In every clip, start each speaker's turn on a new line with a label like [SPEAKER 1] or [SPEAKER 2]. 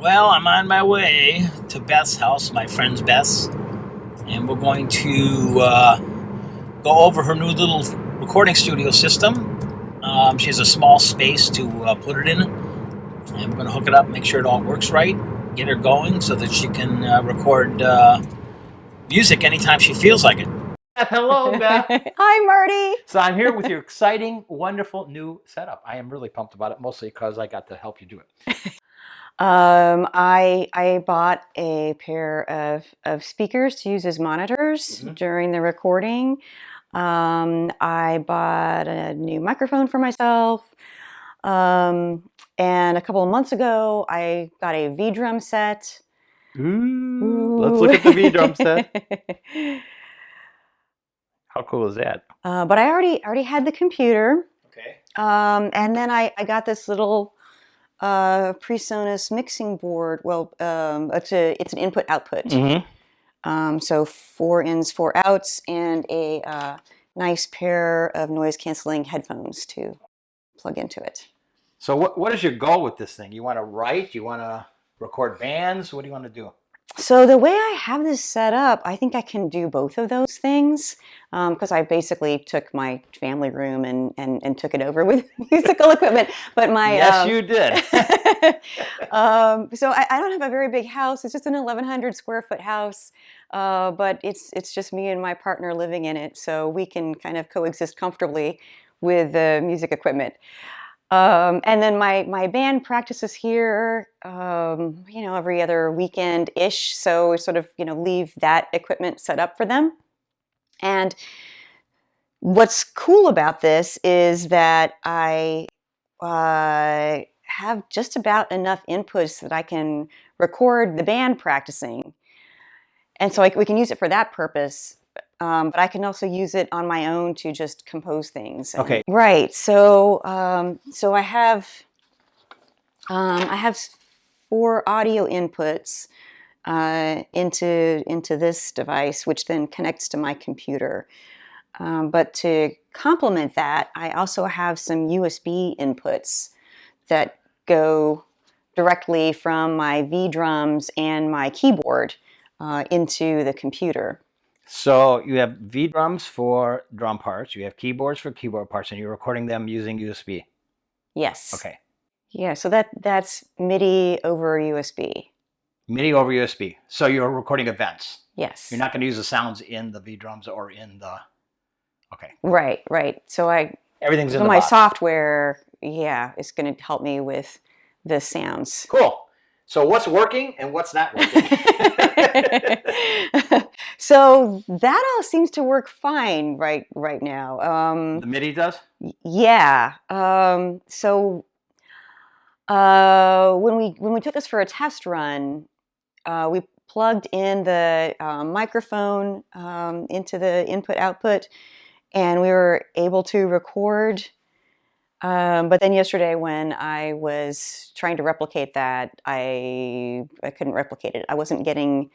[SPEAKER 1] Well, I'm on my way to Beth's house, my friend's Beth's, and we're going to go over her new little recording studio system. She has a small space to put it in, and we're going to hook it up, make sure it all works right, get her going so that she can record music anytime she feels like it.
[SPEAKER 2] Beth, hello, Beth.
[SPEAKER 3] Hi, Marty.
[SPEAKER 2] So I'm here with your exciting, wonderful new setup. I am really pumped about it, mostly because I got to help you do it.
[SPEAKER 3] I bought a pair of speakers to use as monitors during the recording. I bought a new microphone for myself. And a couple of months ago, I got a V-drum set.
[SPEAKER 2] Ooh. Let's look at the V-drum set. How cool is that?
[SPEAKER 3] But I already had the computer.
[SPEAKER 1] Okay.
[SPEAKER 3] And then I got this little PreSonus mixing board. Well, it's an input-output. So 4 ins, 4 outs, and a nice pair of noise-canceling headphones to plug into it.
[SPEAKER 2] So what is your goal with this thing? You want to write? You want to record bands? What do you want to do?
[SPEAKER 3] So the way I have this set up, I think I can do both of those things because I basically took my family room and took it over with musical equipment. But my
[SPEAKER 2] yes, you did.
[SPEAKER 3] So I don't have a very big house. It's just an 1,100 square foot house, but it's just me and my partner living in it, so we can kind of coexist comfortably with the music equipment. And then my band practices here, every other weekend-ish. So we sort of, leave that equipment set up for them. And what's cool about this is that I have just about enough inputs that I can record the band practicing. And so we can use it for that purpose. But I can also use it on my own to just compose things.
[SPEAKER 2] Okay.
[SPEAKER 3] Right. So I have 4 audio inputs into this device, which then connects to my computer. But to complement that, I also have some USB inputs that go directly from my V-drums and my keyboard into the computer.
[SPEAKER 2] So you have V-drums for drum parts, you have keyboards for keyboard parts, and you're recording them using USB.
[SPEAKER 3] Yes.
[SPEAKER 2] Okay.
[SPEAKER 3] Yeah, so that's MIDI over USB.
[SPEAKER 2] MIDI over USB. So you're recording events.
[SPEAKER 3] Yes.
[SPEAKER 2] You're not going to use the sounds in the V-drums or in the... Okay.
[SPEAKER 3] Right. So
[SPEAKER 2] everything's in the
[SPEAKER 3] my
[SPEAKER 2] box.
[SPEAKER 3] software, is going to help me with the sounds.
[SPEAKER 2] Cool. So what's working and what's not working?
[SPEAKER 3] So that all seems to work fine right now.
[SPEAKER 2] The MIDI does?
[SPEAKER 3] Yeah. So when we took this for a test run, we plugged in the microphone into the input-output, and we were able to record. But then yesterday, when I was trying to replicate that, I couldn't replicate it. I wasn't getting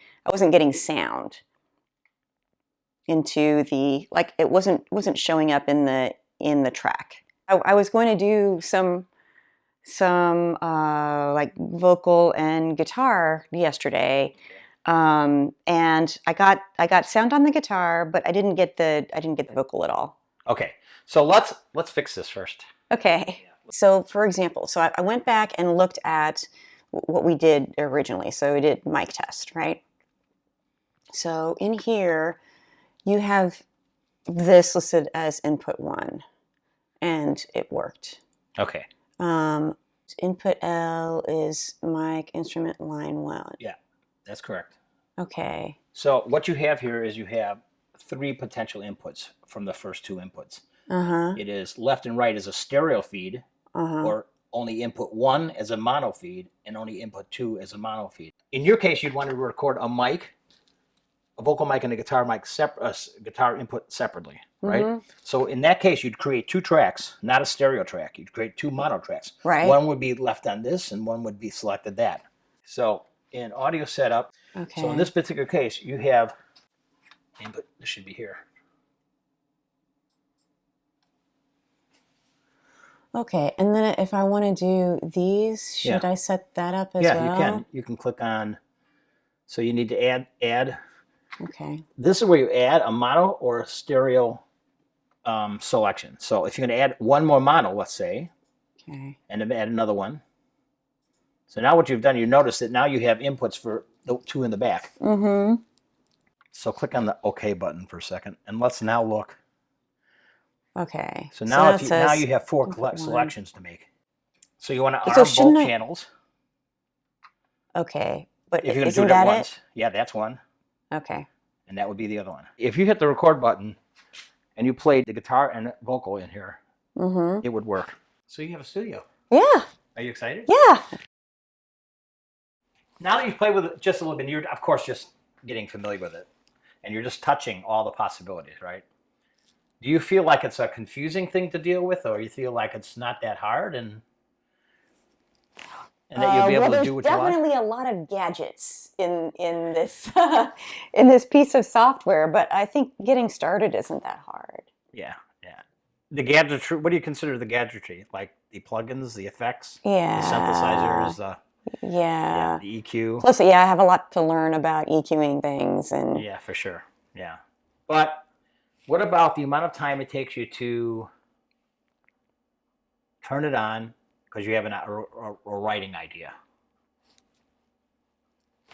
[SPEAKER 3] sound into the, like, it wasn't showing up in the track. I was going to do some like vocal and guitar yesterday, and I got sound on the guitar, but I didn't get the vocal at all.
[SPEAKER 2] Okay, so let's fix this first.
[SPEAKER 3] Okay. So for example, I went back and looked at what we did originally. So we did mic test, right? So in here, you have this listed as input 1, and it worked.
[SPEAKER 2] Okay.
[SPEAKER 3] Input L is mic instrument line 1.
[SPEAKER 2] Yeah, that's correct.
[SPEAKER 3] Okay.
[SPEAKER 2] So what you have here is you have 3 potential inputs from the first 2 inputs. It is left and right as a stereo feed, or only input 1 as a mono feed, and only input 2 as a mono feed. In your case, you'd want to record a mic, a vocal mic, and a guitar mic, guitar input separately, right? So in that case, you'd create 2 tracks, not a stereo track. You'd create 2 mono tracks.
[SPEAKER 3] Right.
[SPEAKER 2] One would be left on this, and one would be selected that. So in audio setup, so in this particular case, you have input. This should be here.
[SPEAKER 3] Okay, and then if I want to do these, should I set that up as well?
[SPEAKER 2] Yeah, you can. You can click on. So you need to add.
[SPEAKER 3] Okay.
[SPEAKER 2] This is where you add a mono or a stereo selection. So if you're going to add one more mono, let's say, and then add another one. So now what you've done, you notice that now you have inputs for the two in the back.
[SPEAKER 3] Mm-hmm.
[SPEAKER 2] So click on the OK button for a second, and let's now look.
[SPEAKER 3] Okay.
[SPEAKER 2] So now, now you have 4 selections to make. So you want to arm both channels.
[SPEAKER 3] Okay, but
[SPEAKER 2] if you're going to do it at once, yeah, that's one.
[SPEAKER 3] Okay.
[SPEAKER 2] And that would be the other one. If you hit the record button and you played the guitar and vocal in here, it would work. So you have a studio.
[SPEAKER 3] Yeah.
[SPEAKER 2] Are you excited?
[SPEAKER 3] Yeah.
[SPEAKER 2] Now that you've played with it just a little bit, you're of course just getting familiar with it, and you're just touching all the possibilities, right? Do you feel like it's a confusing thing to deal with, or you feel like it's not that hard, and that you'll be able to do what you want?
[SPEAKER 3] There's definitely a lot of gadgets in this in this piece of software, but I think getting started isn't that hard.
[SPEAKER 2] Yeah, yeah. The gadgetry. What do you consider the gadgetry? Like the plugins, the effects, the synthesizers, the EQ.
[SPEAKER 3] Plus, I have a lot to learn about EQing things, and
[SPEAKER 2] yeah, for sure. Yeah, but what about the amount of time it takes you to turn it on because you have a writing idea?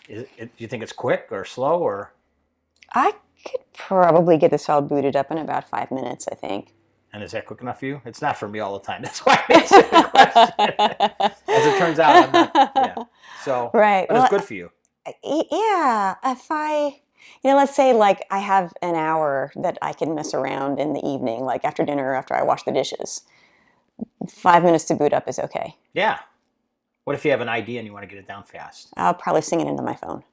[SPEAKER 2] Do you think it's quick or slow, or? I
[SPEAKER 3] could probably get this all booted up in about 5 minutes, I think.
[SPEAKER 2] And is that quick enough for you? It's not for me all the time. That's why I answered the question. As it turns out, I'm not. Yeah. So,
[SPEAKER 3] right.
[SPEAKER 2] But it's good for you.
[SPEAKER 3] Yeah. If let's say like I have an hour that I can mess around in the evening, like after dinner or after I wash the dishes. 5 minutes to boot up is okay.
[SPEAKER 2] Yeah. What if you have an idea and you want to get it down fast?
[SPEAKER 3] I'll probably sing it into my phone.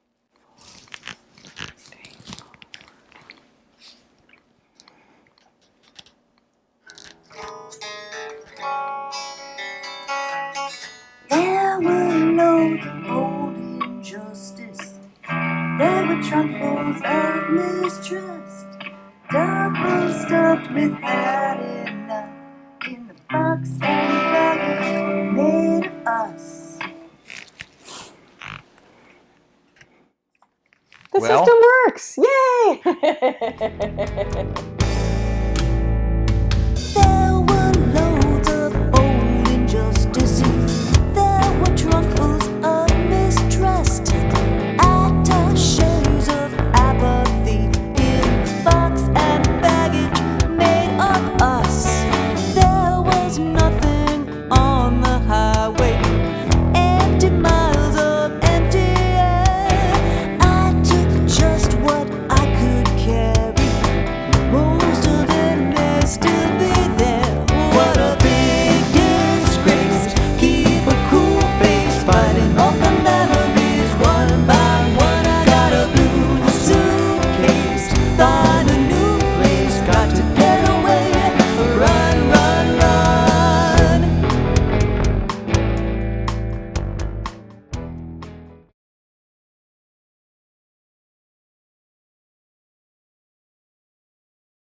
[SPEAKER 4] There were loads of old injustice. There were trunkfuls of mistrust. Duffels stuffed with had enough. In the box and made of us.
[SPEAKER 3] The system works! Yay!